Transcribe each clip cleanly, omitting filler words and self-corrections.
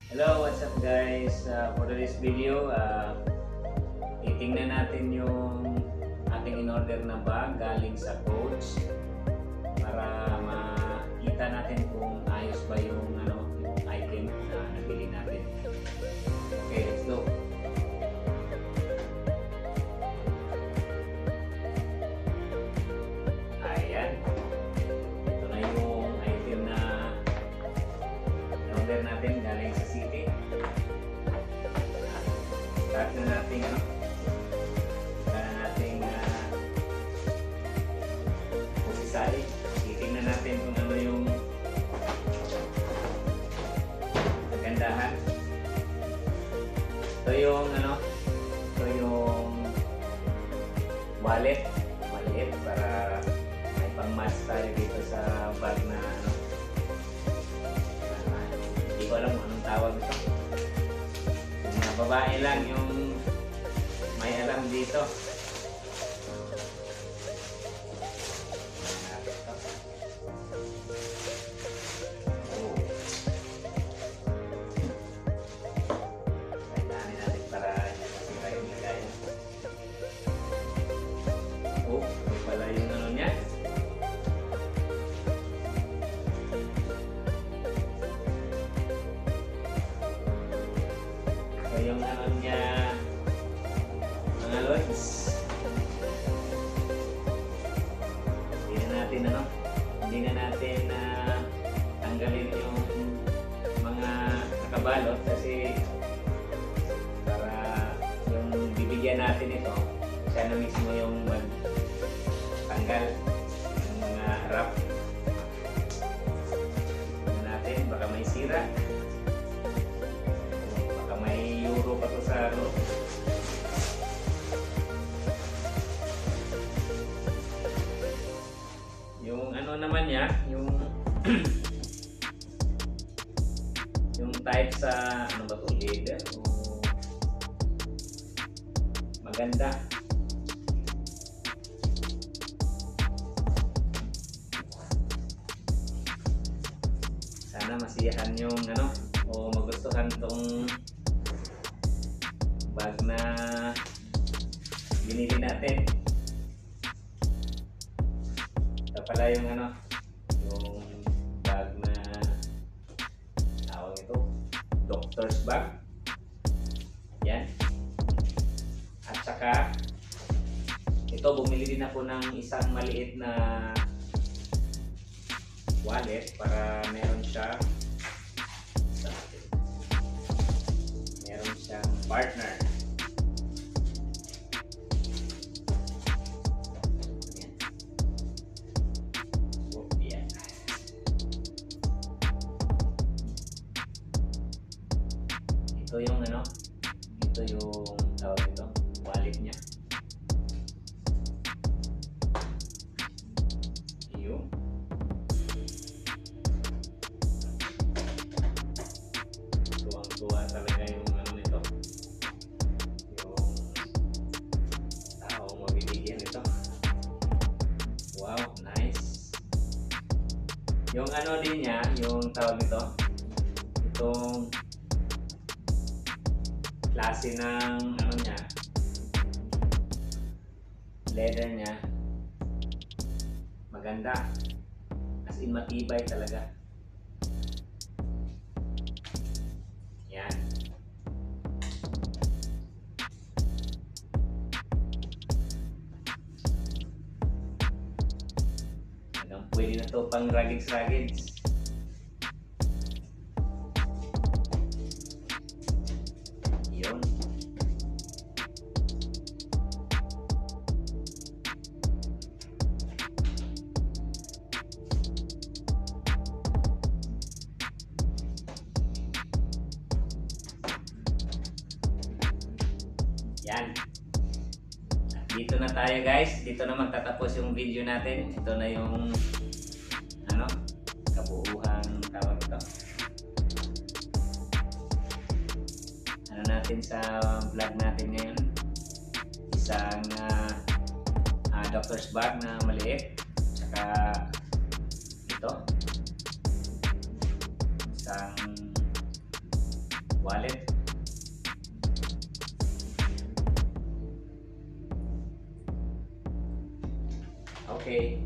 Hello, what's up guys? For today's video, titingnan natin yung ating in-order na bag galing sa Coach para makita natin kung ayos ba yung item na nabili natin. Okay, let's go. Ayan. Ito na yung item na in-order natin galing sa City. Start na natin pusisali. Titingnan natin kung ano yung kagandahan. Ito yung wallet. Maliit para may pang-match tayo dito sa bag na hindi ko alam kung anong tawag ito. Yung mga babae lang yung may alam dito. Kailangan natin para hindi masira yung lagay. Oh, may pala yung niya. So yung niya, mga lods. Hindi na natin tanggalin yung mga nakabalot kasi para yung bibigyan natin ito, siya na mismo yung magtanggal ng mga harap. Tignan natin, baka may sira. Baka may euro pa to sa loob. Yung naman niya, yung yung type sa ba to, leather o maganda. Sana masiyahan yung o magustuhan tong bag na binili natin. Ito pala yung yung bag na tawag ito, doctor's bag. Yan. At saka ito, bumili din ako ng isang maliit na wallet para meron siyang partner. Ito yung ito yung tawag ito, wallet niya. Yung tuwang-tuwa talaga yung nito. Yung taong mabibigyan ito. Wow, nice. Yung din niya, yung tawag ito, itong klase ng niya, leather niya, maganda, as in matibay talaga. Yan. Hanggang pwede na to pang raggings. Yun. Yan. Dito na tayo guys. Dito na magtatapos yung video natin. Ito na yung kabuuhang tawag ito. Natin sa vlog natin ngayon. Isang doctor's bag na maliit. Saka ito. Isang wallet. Okay.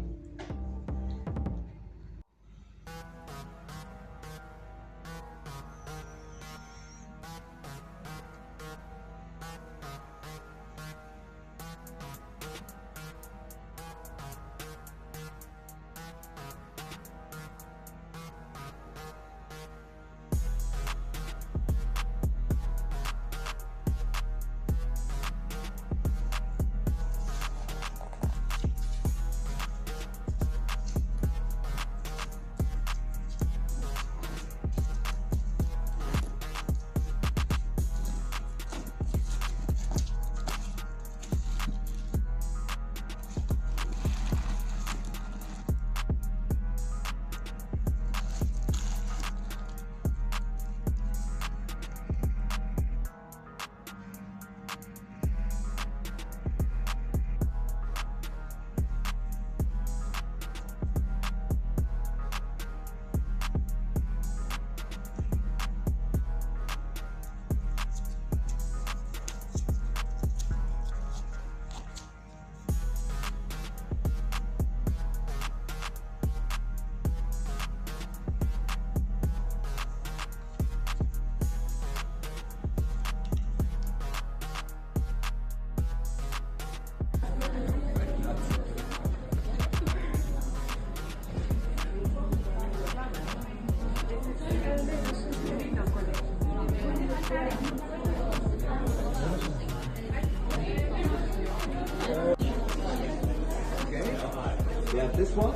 Yeah, this one.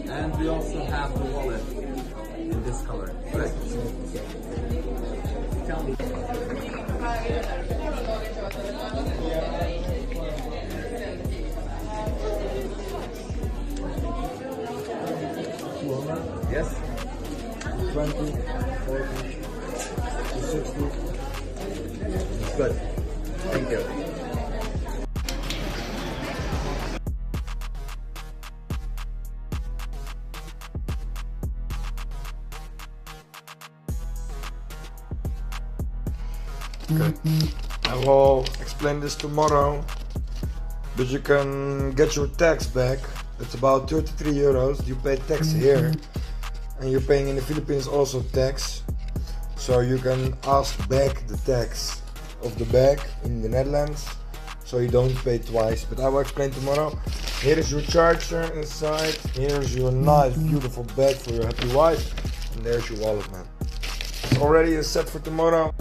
And we also have the wallet in this color. Right. Tell me. Yes. 20, 40, 60. Good. Thank you. Okay. I will explain this tomorrow, but you can get your tax back. It's about 33 euros. You pay tax here, and you're paying in the Philippines also tax. So you can ask back the tax of the bag in the Netherlands, so you don't pay twice. But I will explain tomorrow. Here is your charger inside. Here's your nice, beautiful bag for your happy wife, and there's your wallet, man. It's already set for tomorrow.